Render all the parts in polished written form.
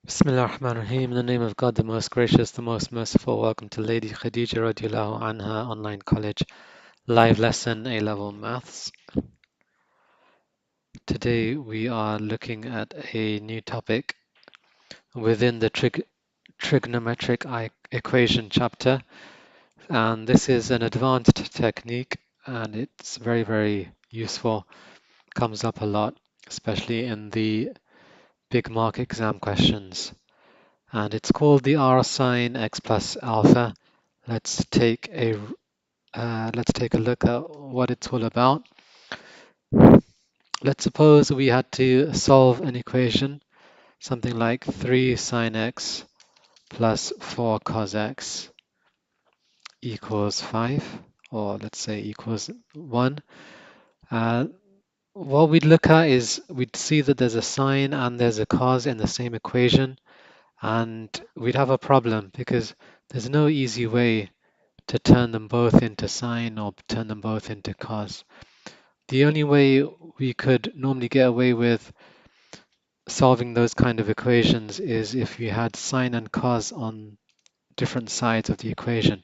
Bismillah ar-Rahman ar-Rahim. In the name of God, the most gracious, the most merciful. Welcome to Lady Khadija radiallahu anha online college live lesson A-level maths. Today we are looking at a new topic within the trigonometric equation chapter, and this is an advanced technique and it's very useful. Comes up a lot, especially in the big mark exam questions. And it's called the Rsin x plus alpha. Let's take a look at what it's all about. Let's suppose we had to solve an equation, something like 3 sine x plus 4 cos x equals 5, or let's say equals 1. Uh, what we'd look at is we'd see that there's a sine and there's a cos in the same equation, and we'd have a problem because there's no easy way to turn them both into sine or turn them both into cos. The only way we could normally get away with solving those kind of equations is if you had sine and cos on different sides of the equation,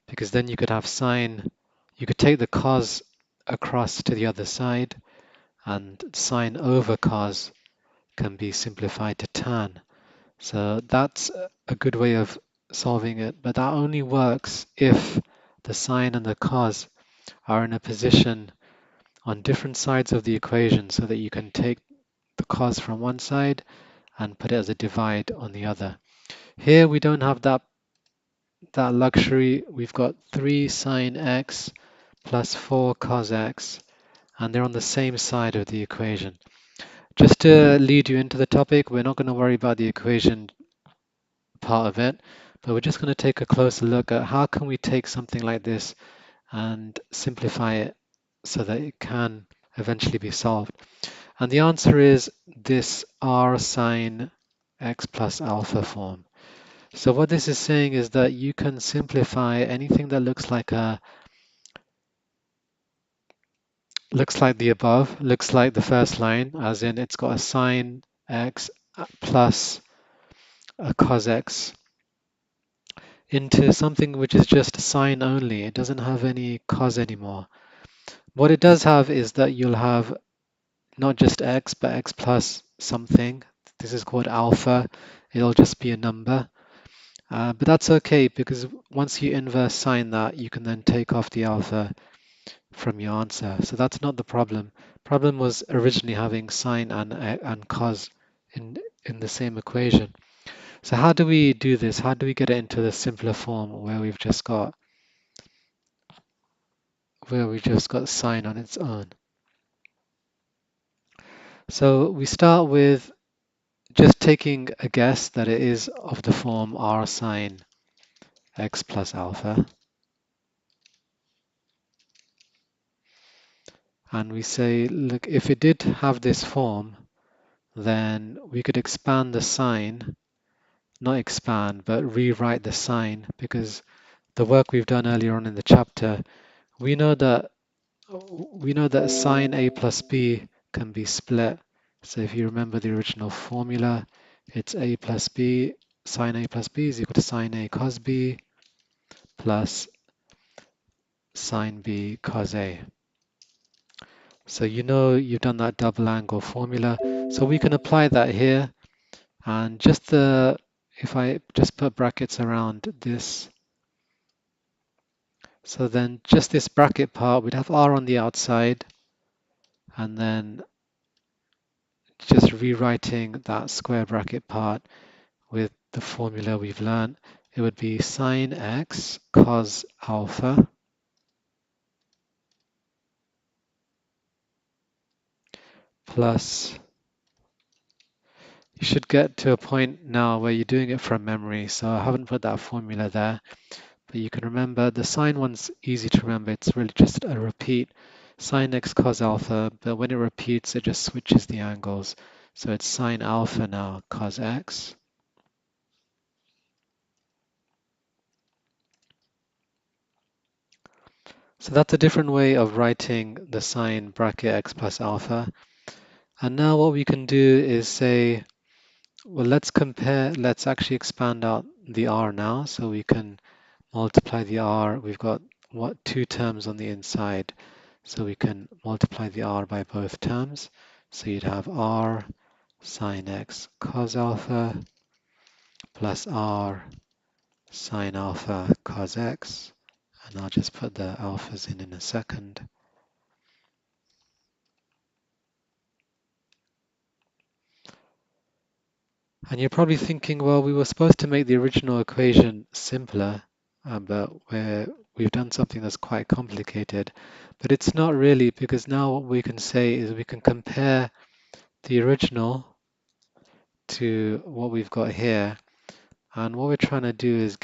because then you could have sine, you could take the cos across to the other side, and sine over cos can be simplified to tan. So that's a good way of solving it, but that only works if the sine and the cos are in a position on different sides of the equation so that you can take the cos from one side and put it as a divide on the other. Here we don't have that luxury. We've got 3 sine x plus 4 cos x, and they're on the same side of the equation. Just to lead you into the topic, we're not going to worry about the equation part of it, but we're just going to take a closer look at how can we take something like this and simplify it so that it can eventually be solved. And the answer is this R sine x plus alpha form. So what this is saying is that you can simplify anything that looks like the above, looks like the first line, as in it's got a sine x plus a cos x, into something which is just sine only. It doesn't have any cos anymore. What it does have is that you'll have not just x, but x plus something. This is called alpha. It'll just be a number. But that's okay because once you inverse sine that, you can then take off the alpha from your answer. So that's not the problem. Problem was originally having sine and cos in the same equation. So how do we do this? How do we get it into the simpler form where we've just got sine on its own? So we start with just taking a guess that it is of the form r sine x plus alpha. And we say, look, if it did have this form, then we could expand the sign, not expand, but rewrite the sign, because the work we've done earlier on in the chapter, we know that sine a plus b can be split. So if you remember the original formula, it's a plus b, sine a plus b is equal to sine a cos b plus sine b cos a. So you know you've done that double angle formula. So we can apply that here, and if I just put brackets around this, so then just this bracket part, we'd have r on the outside, and then just rewriting that square bracket part with the formula we've learned, it would be sine x cos alpha plus, you should get to a point now where you're doing it from memory, so I haven't put that formula there, but you can remember the sine one's easy to remember. It's really just a repeat, sine x cos alpha, but when it repeats it just switches the angles, so it's sine alpha now cos x. So that's a different way of writing the sine bracket x plus alpha. And now what we can do is say Well, let's actually expand out the r now, so we can multiply the r. We've got what, two terms on the inside, so we can multiply the r by both terms. So you'd have r sine x cos alpha plus r sine alpha cos x, and I'll just put the alphas in a second. And you're probably thinking, well, we were supposed to make the original equation simpler, but we've done something that's quite complicated. But it's not really, because now what we can say is we can compare the original to what we've got here. And what we're trying to do is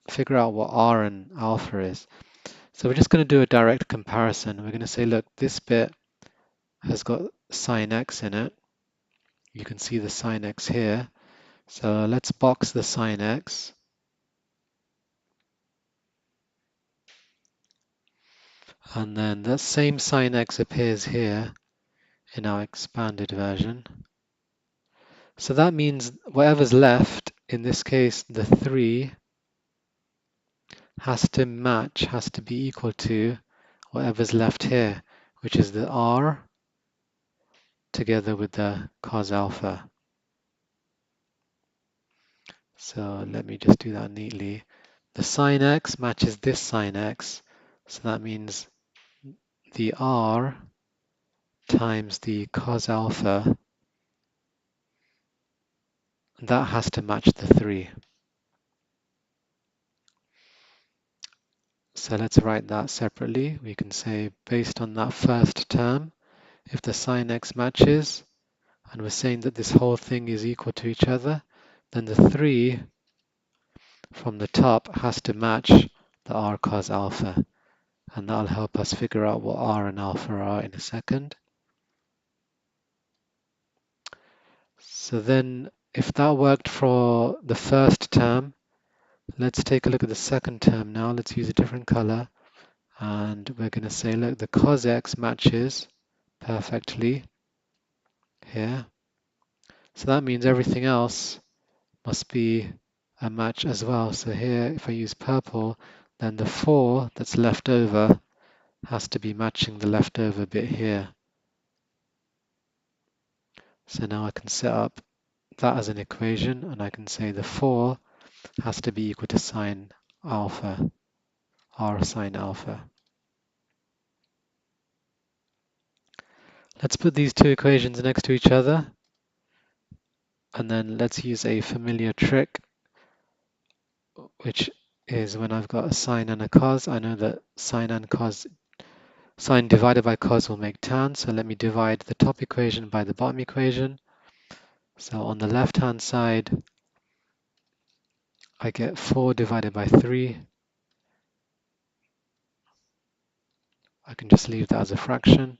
figure out what r and alpha is. So we're just going to do a direct comparison. We're going to say, look, this bit has got sine x in it. You can see the sine x here. So let's box the sine x. And then that same sine x appears here in our expanded version. So that means whatever's left, in this case the 3, has to be equal to whatever's left here, which is the r together with the cos alpha. So let me just do that neatly. The sine x matches this sine x, so that means the r times the cos alpha, that has to match the 3. So let's write that separately. We can say, based on that first term, if the sine x matches, and we're saying that this whole thing is equal to each other, then the 3 from the top has to match the r cos alpha. And that'll help us figure out what r and alpha are in a second. So then, if that worked for the first term, let's take a look at the second term now. Let's use a different color. And we're going to say, look, the cos x matches perfectly here. So that means everything else must be a match as well. So here, if I use purple, then the 4 that's left over has to be matching the leftover bit here. So now I can set up that as an equation, and I can say the 4 has to be equal to sine alpha, r sine alpha. Let's put these two equations next to each other, and then let's use a familiar trick, which is when I've got a sine and a cos. I know that sine divided by cos will make tan, so let me divide the top equation by the bottom equation. So on the left hand side, I get 4 divided by 3. I can just leave that as a fraction.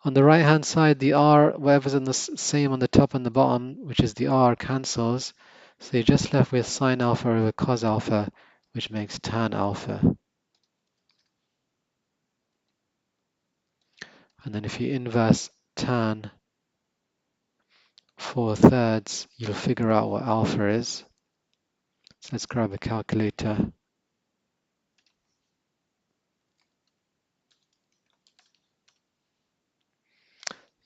On the right hand side, the r, whatever's in the same on the top and the bottom, which is the r, cancels. So you're just left with sine alpha over cos alpha, which makes tan alpha. And then if you inverse tan 4/3, you'll figure out what alpha is. So let's grab a calculator.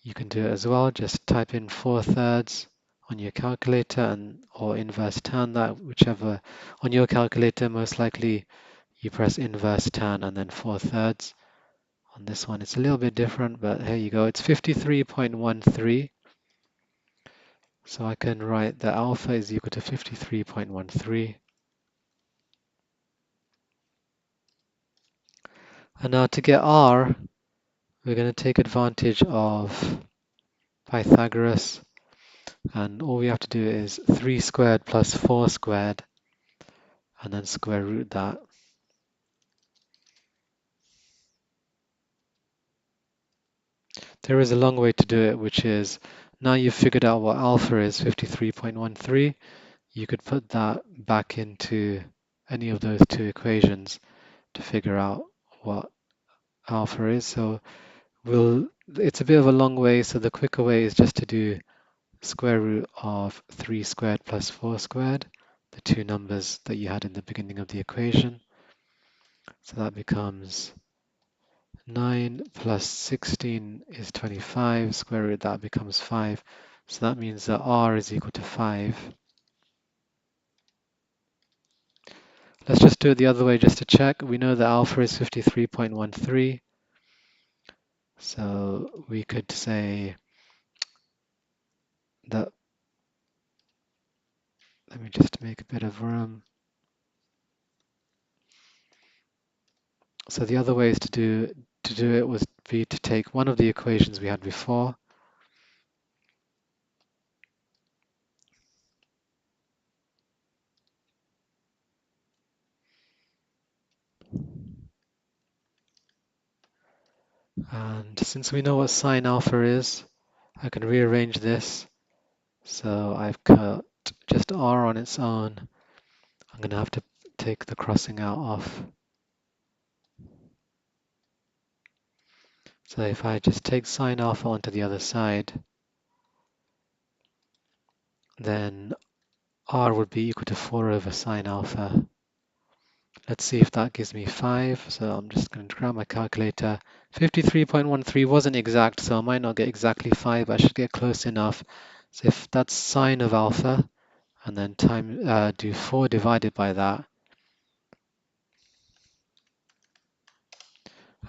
You can do it as well. Just type in 4/3 on your calculator or inverse tan that, whichever. On your calculator, most likely you press inverse tan and then 4/3. On this one, it's a little bit different, but here you go. It's 53.13. So I can write that alpha is equal to 53.13. And now to get r, we're going to take advantage of Pythagoras. And all we have to do is 3 squared plus 4 squared, and then square root that. There is a long way to do it, which is, now you've figured out what alpha is, 53.13, you could put that back into any of those two equations to figure out what alpha is. So it's a bit of a long way, so the quicker way is just to do square root of 3 squared plus 4 squared, the two numbers that you had in the beginning of the equation. So that becomes 9 plus 16 is 25, square root that becomes 5. So that means that r is equal to 5. Let's just do it the other way just to check. We know that alpha is 53.13. So we could say that, let me just make a bit of room. So the other ways to do it was be to take one of the equations we had before, and since we know what sine alpha is, I can rearrange this. So I've cut just r on its own. I'm going to have to take the crossing out off. So if I just take sine alpha onto the other side, then r would be equal to 4 over sine alpha. Let's see if that gives me 5. So I'm just going to grab my calculator. 53.13 wasn't exact, so I might not get exactly 5, but I should get close enough. So if that's sine of alpha, and then do 4 divided by that,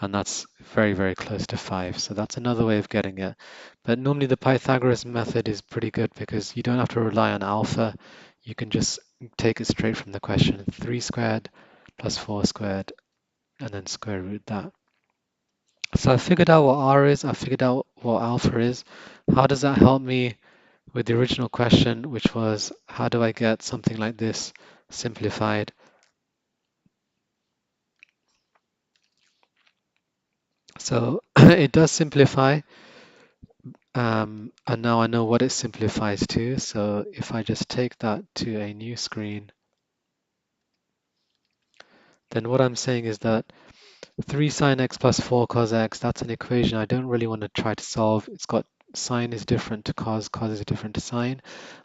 and that's very, very close to 5. So that's another way of getting it. But normally the Pythagoras method is pretty good because you don't have to rely on alpha. You can just take it straight from the question. 3 squared plus 4 squared, and then square root that. So I figured out what r is, I figured out what alpha is. How does that help me with the original question, which was how do I get something like this simplified? So it does simplify, and now I know what it simplifies to. So if I just take that to a new screen, then what I'm saying is that 3 sine x plus 4 cos x, that's an equation I don't really want to try to solve. It's got sine is different to cos, cos is different to sine,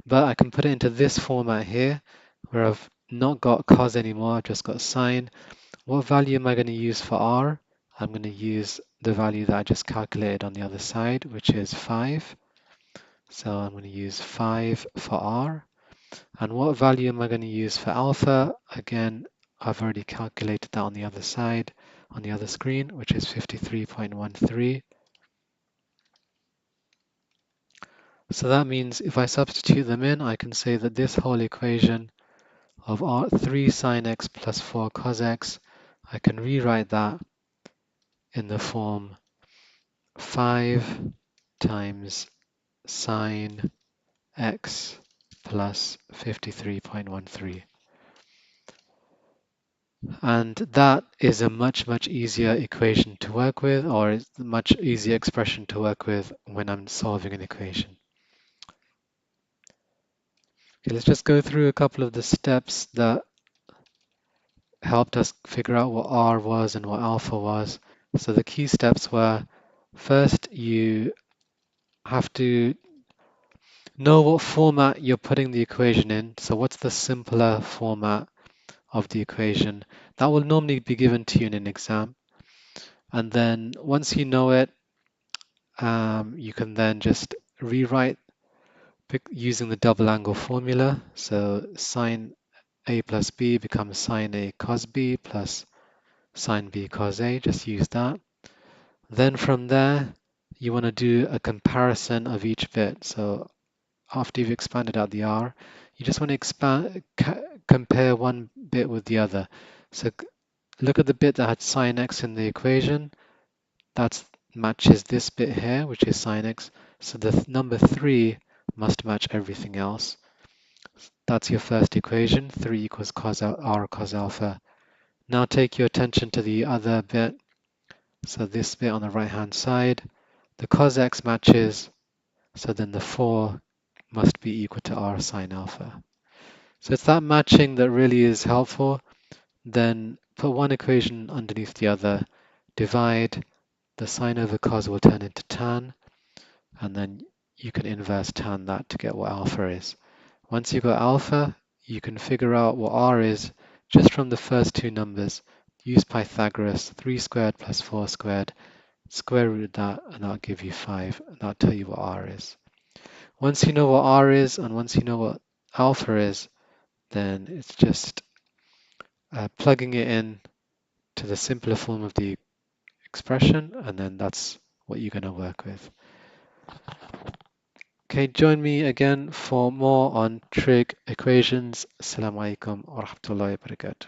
but I can put it into this format here where I've not got cos anymore, I've just got sine. What value am I going to use for r? I'm going to use the value that I just calculated on the other side, which is 5. So I'm going to use 5 for r. And what value am I going to use for alpha? Again, I've already calculated that on the other side, on the other screen, which is 53.13. So that means if I substitute them in, I can say that this whole equation of 3 sine x plus 4 cos x, I can rewrite that in the form 5 times sine x plus 53.13. And that is a much, much easier equation to work with, or is a much easier expression to work with when I'm solving an equation. Okay, let's just go through a couple of the steps that helped us figure out what R was and what alpha was. So the key steps were, first you have to know what format you're putting the equation in. So what's the simpler format of the equation? That will normally be given to you in an exam. And then once you know it, you can then just rewrite using the double angle formula. So sine A plus B becomes sine A cos B plus sine B cos A. Just use that. Then from there, you want to do a comparison of each bit. So after you've expanded out the R, you just want to compare one bit with the other. So look at the bit that had sine x in the equation. That matches this bit here, which is sine x. So the number 3 must match everything else. That's your first equation, 3 equals cos r cos alpha. Now take your attention to the other bit. So this bit on the right-hand side, the cos x matches, so then the 4 must be equal to r sine alpha. So it's that matching that really is helpful. Then put one equation underneath the other, divide, the sine over cos will turn into tan, and then you can inverse tan that to get what alpha is. Once you've got alpha, you can figure out what r is just from the first two numbers. Use Pythagoras, 3 squared plus 4 squared, square root that, and that'll give you 5, and that'll tell you what r is. Once you know what r is, and once you know what alpha is, then it's just plugging it in to the simpler form of the expression, and then that's what you're going to work with. Okay, join me again for more on trig equations. Assalamu alaikum wa rahmatullahi wa barakatuh.